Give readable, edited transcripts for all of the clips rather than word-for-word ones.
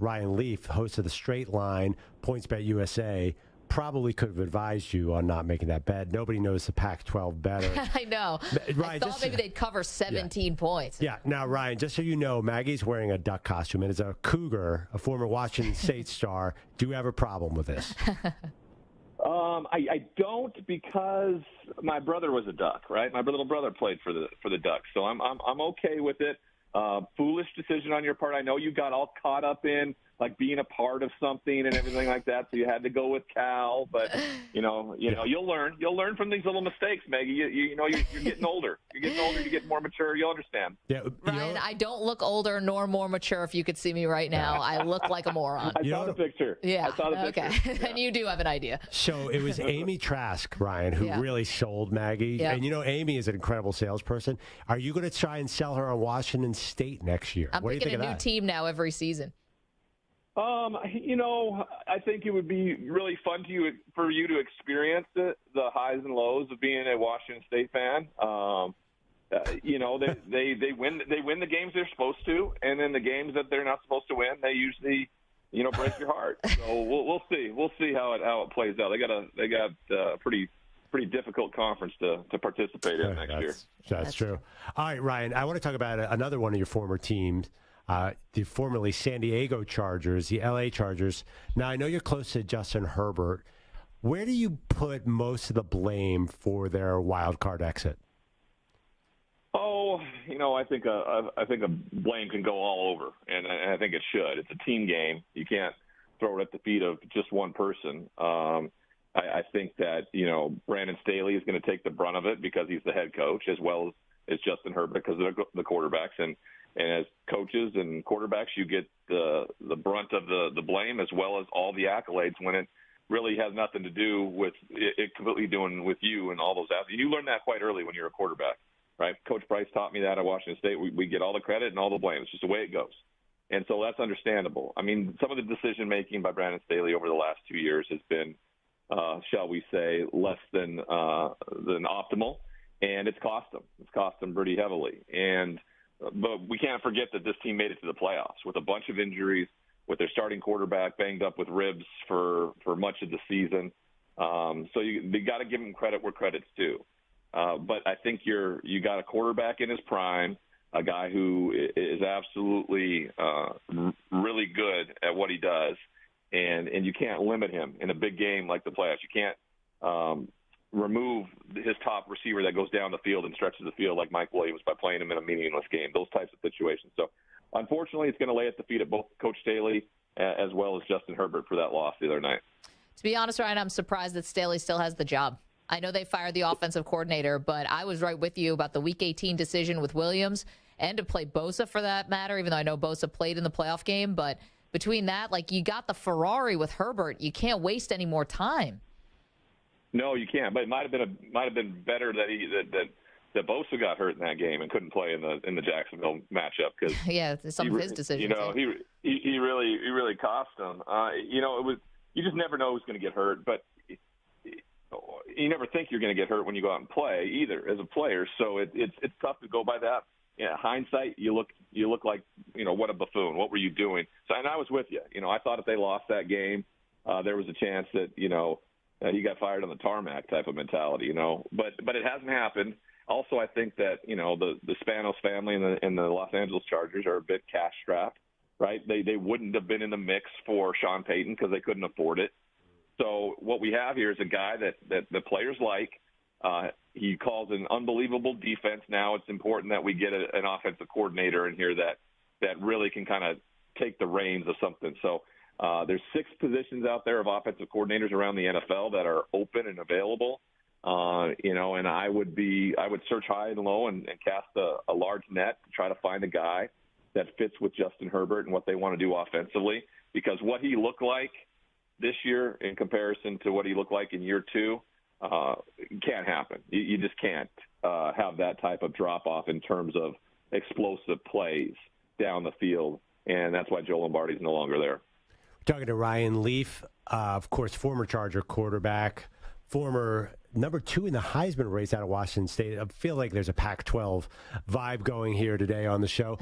Ryan Leaf, host of The Straight Line, PointsBet USA, probably could have advised you on not making that bet. Nobody knows the Pac-12 better. I know. Ryan, I thought maybe they'd cover 17 points. Yeah. Now, Ryan, just so you know, Maggie's wearing a duck costume and is a cougar, a former Washington State star. Do you have a problem with this? I don't, because my brother was a Duck, right? My little brother played for the Ducks, so I'm okay with it. Foolish decision on your part. I know you got all caught up in like being a part of something and everything like that, so you had to go with Cal. But you'll learn. You'll learn from these little mistakes, Maggie. You're getting older. You're getting older. You get more mature. You'll understand. Yeah, Ryan, I don't look older nor more mature. If you could see me right now, I look like a moron. I saw the picture. Yeah. I saw the picture. Okay. Yeah. And you do have an idea. So it was Amy Trask, Ryan, who really sold Maggie. Yeah. And Amy is an incredible salesperson. Are you going to try and sell her on Washington State next year? I'm what do you picking think a new team now every season. I think it would be really fun for you to experience the highs and lows of being a Washington State fan. They win the games they're supposed to, and then the games that they're not supposed to win, they usually, break your heart. So we'll see. We'll see how it plays out. They got a pretty difficult conference to participate in next year. That's true. All right, Ryan, I want to talk about another one of your former teams. The formerly San Diego Chargers, the LA Chargers. Now, I know you're close to Justin Herbert. Where do you put most of the blame for their wild card exit? Oh, I think a blame can go all over, and I think it should. It's a team game. You can't throw it at the feet of just one person. I think that Brandon Staley is going to take the brunt of it because he's the head coach, as well as Justin Herbert because of the quarterbacks. And as coaches and quarterbacks, you get the brunt of the blame as well as all the accolades when it really has nothing to do with it completely doing with you and all those athletes. You learn that quite early when you're a quarterback, right? Coach Price taught me that at Washington State. We get all the credit and all the blame. It's just the way it goes. And so that's understandable. I mean, some of the decision-making by Brandon Staley over the last 2 years has been, shall we say, less than optimal, and it's cost them. It's cost them pretty heavily. But we can't forget that this team made it to the playoffs with a bunch of injuries, with their starting quarterback banged up with ribs for much of the season. So you got to give them credit where credit's due. But I think you got a quarterback in his prime, a guy who is absolutely really good at what he does, and you can't limit him in a big game like the playoffs. You can't remove his top receiver that goes down the field and stretches the field like Mike Williams by playing him in a meaningless game, those types of situations. So, unfortunately, it's going to lay at the feet of both Coach Staley as well as Justin Herbert for that loss the other night. To be honest, Ryan, I'm surprised that Staley still has the job. I know they fired the offensive coordinator, but I was right with you about the Week 18 decision with Williams and to play Bosa for that matter, even though I know Bosa played in the playoff game. But between that, you got the Ferrari with Herbert. You can't waste any more time. No, you can't. But it might have been better that Bosa got hurt in that game and couldn't play in the Jacksonville matchup because some of his decisions. He really cost them. It was, you just never know who's going to get hurt, but you never think you're going to get hurt when you go out and play either as a player. So it's tough to go by that. Yeah, hindsight, you look like what a buffoon. What were you doing? So, and I was with you. I thought if they lost that game, there was a chance that he got fired on the tarmac type of mentality, But it hasn't happened. Also, I think that, the Spanos family and the Los Angeles Chargers are a bit cash strapped, right? They wouldn't have been in the mix for Sean Payton because they couldn't afford it. So what we have here is a guy that the players like. He calls an unbelievable defense. Now it's important that we get an offensive coordinator in here that really can kind of take the reins of something. So there's 6 positions out there of offensive coordinators around the NFL that are open and available. And I would search high and low and cast a large net to try to find a guy that fits with Justin Herbert and what they want to do offensively, because what he looked like this year in comparison to what he looked like in year 2 can't happen. You just can't have that type of drop-off in terms of explosive plays down the field, and that's why Joe Lombardi's no longer there. Talking to Ryan Leaf, of course, former Charger quarterback, former number 2 in the Heisman race out of Washington State. I feel like there's a Pac-12 vibe going here today on the show.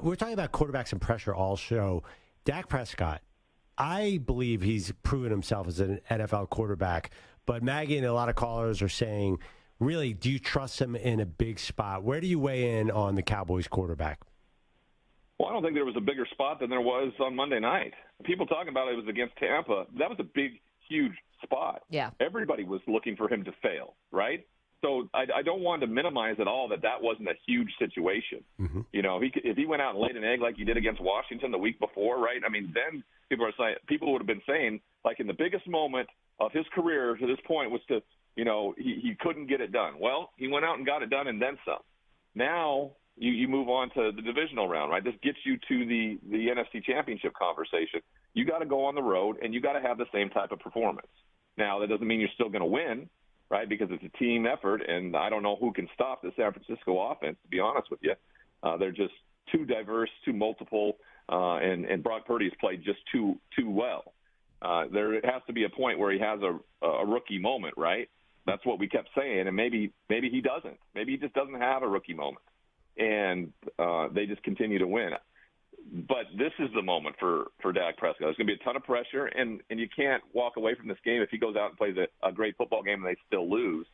We're talking about quarterbacks and pressure all show. Dak Prescott, I believe he's proven himself as an NFL quarterback, but Maggie and a lot of callers are saying, really, do you trust him in a big spot? Where do you weigh in on the Cowboys quarterback? Well, I don't think there was a bigger spot than there was on Monday night. People talking about it was against Tampa. That was a big, huge spot. Yeah. Everybody was looking for him to fail, right? So I don't want to minimize at all that wasn't a huge situation. Mm-hmm. You know, if he went out and laid an egg like he did against Washington the week before, right? I mean, then people would have been saying, like, in the biggest moment of his career to this point was to, you know, he couldn't get it done. Well, he went out and got it done and then some. Now you move on to the divisional round, right? This gets you to the NFC Championship conversation. You got to go on the road, and you got to have the same type of performance. Now, that doesn't mean you're still going to win, right, because it's a team effort, and I don't know who can stop the San Francisco offense, to be honest with you. They're just too diverse, too multiple, and Brock Purdy has played just too well. There has to be a point where he has a rookie moment, right? That's what we kept saying, and maybe he doesn't. Maybe he just doesn't have a rookie moment, and they just continue to win. But this is the moment for Dak Prescott. There's going to be a ton of pressure, and you can't walk away from this game if he goes out and plays a great football game and they still lose.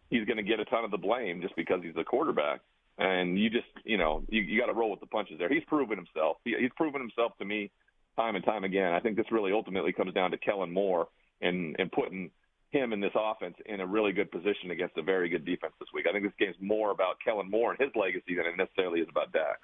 He's going to get a ton of the blame just because he's a quarterback. And you just, you got to roll with the punches there. He's proven himself. He's proven himself to me time and time again. I think this really ultimately comes down to Kellen Moore and putting him in this offense in a really good position against a very good defense this week. I think this game's more about Kellen Moore and his legacy than it necessarily is about Dak.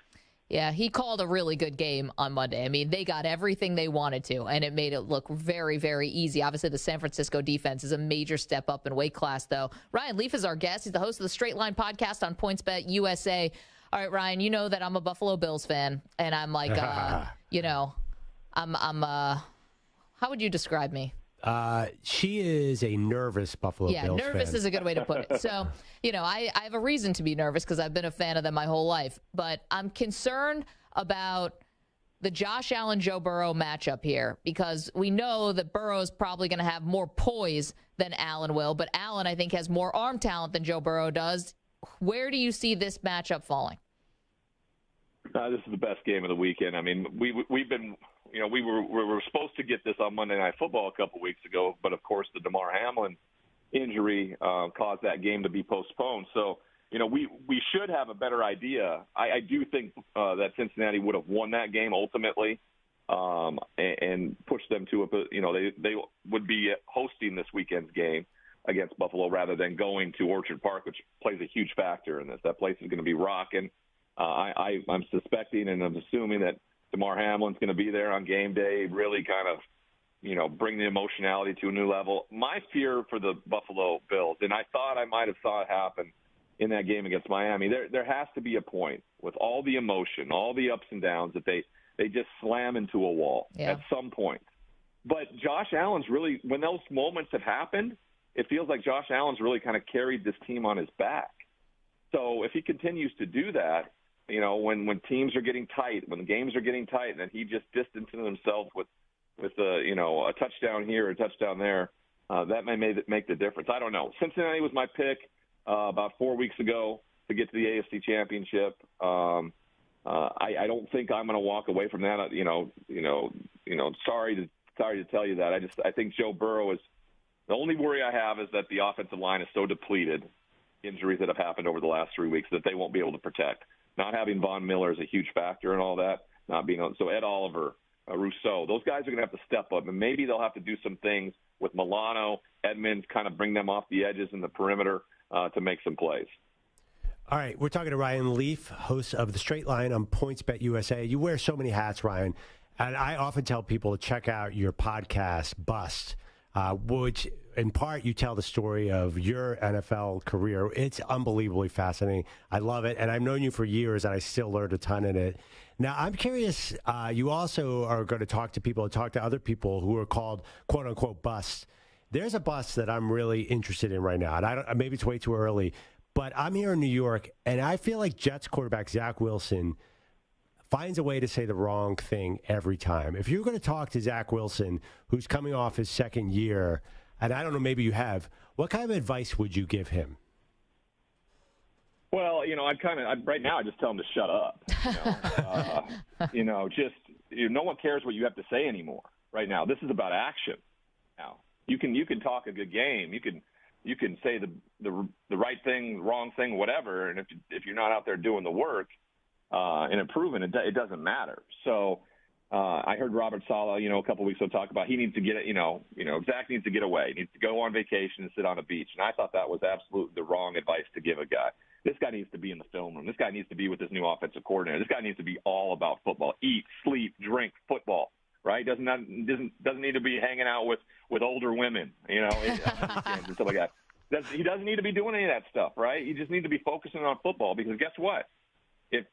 Yeah, he called a really good game on Monday. I mean, they got everything they wanted to, and it made it look very, very easy. Obviously, the San Francisco defense is a major step up in weight class, though. Ryan Leaf is our guest. He's the host of the Straight Line podcast on PointsBet USA. All right, Ryan, you know that I'm a Buffalo Bills fan, and I'm like, how would you describe me? She is a nervous Buffalo Bills fan. Yeah, nervous is a good way to put it. So, I have a reason to be nervous because I've been a fan of them my whole life. But I'm concerned about the Josh Allen-Joe Burrow matchup here because we know that Burrow is probably going to have more poise than Allen will. But Allen, I think, has more arm talent than Joe Burrow does. Where do you see this matchup falling? This is the best game of the weekend. I mean, we've been – we were supposed to get this on Monday Night Football a couple weeks ago, but of course the Damar Hamlin injury caused that game to be postponed. So, we should have a better idea. I do think that Cincinnati would have won that game ultimately and pushed them to they would be hosting this weekend's game against Buffalo rather than going to Orchard Park, which plays a huge factor in this. That place is going to be rocking. I'm suspecting and I'm assuming that Damar Hamlin's going to be there on game day, really kind of, bring the emotionality to a new level. My fear for the Buffalo Bills, and I thought I might have saw it happen in that game against Miami, there has to be a point with all the emotion, all the ups and downs that they just slam into a wall at some point. But Josh Allen's really, when those moments have happened, it feels like Josh Allen's really kind of carried this team on his back. So if he continues to do that, when teams are getting tight, when the games are getting tight, and then he just distances himself with a touchdown here, a touchdown there, that may make the difference. I don't know. Cincinnati was my pick about 4 weeks ago to get to the AFC Championship. I don't think I'm going to walk away from that. Sorry to tell you that. I think Joe Burrow is the only worry I have is that the offensive line is so depleted, injuries that have happened over the last 3 weeks, that they won't be able to protect. Not having Von Miller is a huge factor and all that. Not being so Ed Oliver, Rousseau, those guys are going to have to step up, and maybe they'll have to do some things with Milano, Edmonds, kind of bring them off the edges in the perimeter to make some plays. All right, we're talking to Ryan Leaf, host of The Straight Line on PointsBet USA. You wear so many hats, Ryan, and I often tell people to check out your podcast, Bust, which in part you tell the story of your NFL career. It's unbelievably fascinating. I love it, and I've known you for years, and I still learned a ton in it. Now, I'm curious, you also are going to talk to other people who are called, quote-unquote, busts. There's a bust that I'm really interested in right now, and maybe it's way too early, but I'm here in New York, and I feel like Jets quarterback Zach Wilson finds a way to say the wrong thing every time. If you're going to talk to Zach Wilson, who's coming off his second year, and I don't know, maybe you have, what kind of advice would you give him? Well, right now I just tell him to shut up. no one cares what you have to say anymore right now. This is about action. Now you can talk a good game. You can say the right thing, wrong thing, whatever. And if you're not out there doing the work and improving, it doesn't matter. So I heard Robert Saleh, a couple of weeks ago talk about he needs to get it. Zach needs to get away. He needs to go on vacation and sit on a beach. And I thought that was absolutely the wrong advice to give a guy. This guy needs to be in the film room. This guy needs to be with his new offensive coordinator. This guy needs to be all about football. Eat, sleep, drink football. Right? Doesn't need to be hanging out with older women. And stuff like that. He doesn't need to be doing any of that stuff. Right? You just need to be focusing on football because guess what? If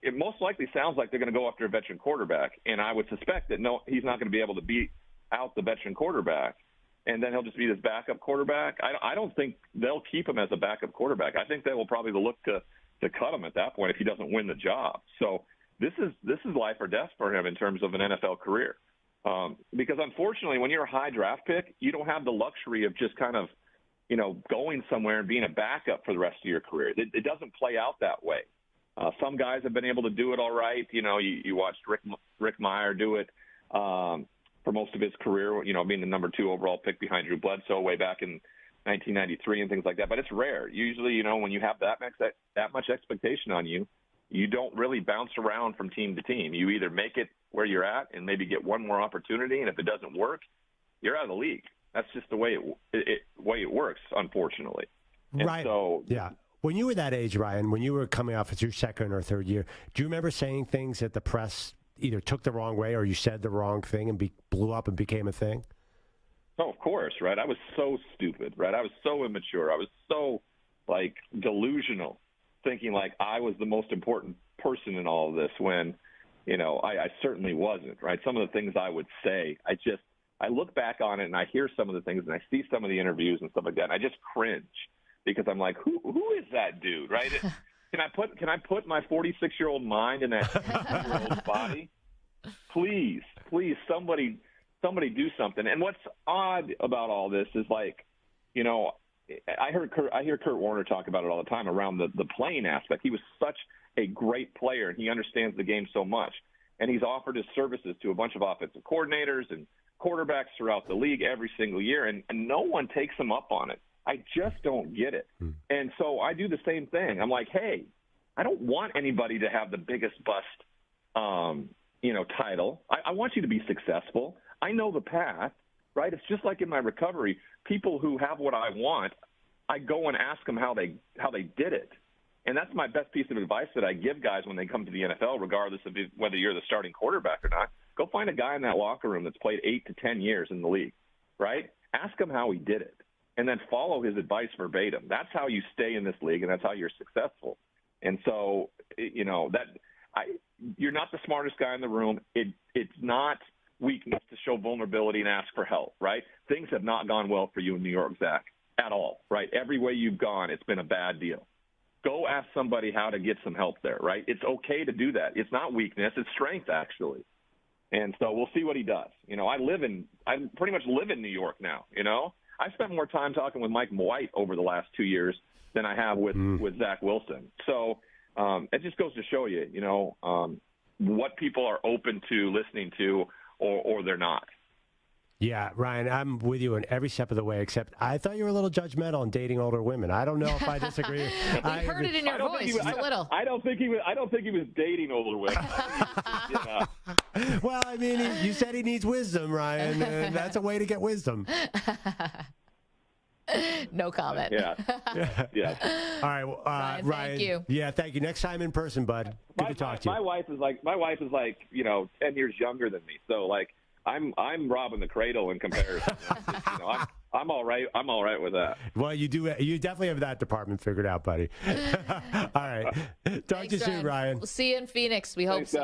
it most likely sounds like they're going to go after a veteran quarterback, and I would suspect that no, he's not going to be able to beat out the veteran quarterback, and then he'll just be this backup quarterback. I don't think they'll keep him as a backup quarterback. I think they will probably look to cut him at that point if he doesn't win the job. So this is life or death for him in terms of an NFL career, because unfortunately, when you're a high draft pick, you don't have the luxury of just kind of going somewhere and being a backup for the rest of your career. It doesn't play out that way. Some guys have been able to do it all right. You watched Rick Meyer do it for most of his career, being the number 2 overall pick behind Drew Bledsoe way back in 1993 and things like that. But it's rare. Usually, when you have that much expectation on you, you don't really bounce around from team to team. You either make it where you're at and maybe get one more opportunity, and if it doesn't work, you're out of the league. That's just the way it works, unfortunately. And right. So, yeah. When you were that age, Ryan, when you were coming off as your second or third year, do you remember saying things that the press either took the wrong way or you said the wrong thing and blew up and became a thing? Oh, of course, right? I was so stupid, right? I was so immature. I was so, delusional, thinking like I was the most important person in all of this when, I certainly wasn't, right? Some of the things I would say, I look back on it and I hear some of the things and I see some of the interviews and stuff like that, and I just cringe. Because I'm like, who is that dude, right? Can I put my 46-year-old mind in that 60-year-old body? Please, somebody do something. And what's odd about all this is I hear Kurt Warner talk about it all the time around the playing aspect. He was such a great player, and he understands the game so much. And he's offered his services to a bunch of offensive coordinators and quarterbacks throughout the league every single year, and no one takes him up on it. I just don't get it. And so I do the same thing. I'm like, hey, I don't want anybody to have the biggest bust, title. I want you to be successful. I know the path, right? It's just like in my recovery. People who have what I want, I go and ask them how they did it. And that's my best piece of advice that I give guys when they come to the NFL, regardless of whether you're the starting quarterback or not. Go find a guy in that locker room that's played 8 to 10 years in the league, right? Ask him how he did it. And then follow his advice verbatim. That's how you stay in this league, and that's how you're successful. And so, you're not the smartest guy in the room. It's not weakness to show vulnerability and ask for help, right? Things have not gone well for you in New York, Zach, at all, right? Every way you've gone, it's been a bad deal. Go ask somebody how to get some help there, right? It's okay to do that. It's not weakness. It's strength, actually. And so we'll see what he does. I pretty much live in New York now, I spent more time talking with Mike White over the last 2 years than I have with Zach Wilson. So it just goes to show you, what people are open to listening to or they're not. Yeah, Ryan, I'm with you on every step of the way, except I thought you were a little judgmental on dating older women. I don't know if I disagree. We heard it in your voice just a little. I don't think he was dating older women. Well, I mean, you said he needs wisdom, Ryan, and that's a way to get wisdom. No comment. Yeah. All right, well, Ryan, thank you. Yeah, thank you. Next time in person, bud. Good to talk to you. My wife is like 10 years younger than me, so I'm robbing the cradle in comparison. I'm all right. I'm all right with that. Well, you definitely have that department figured out, buddy. All right. Talk to you soon, Ryan. We'll see you in Phoenix. We hope so.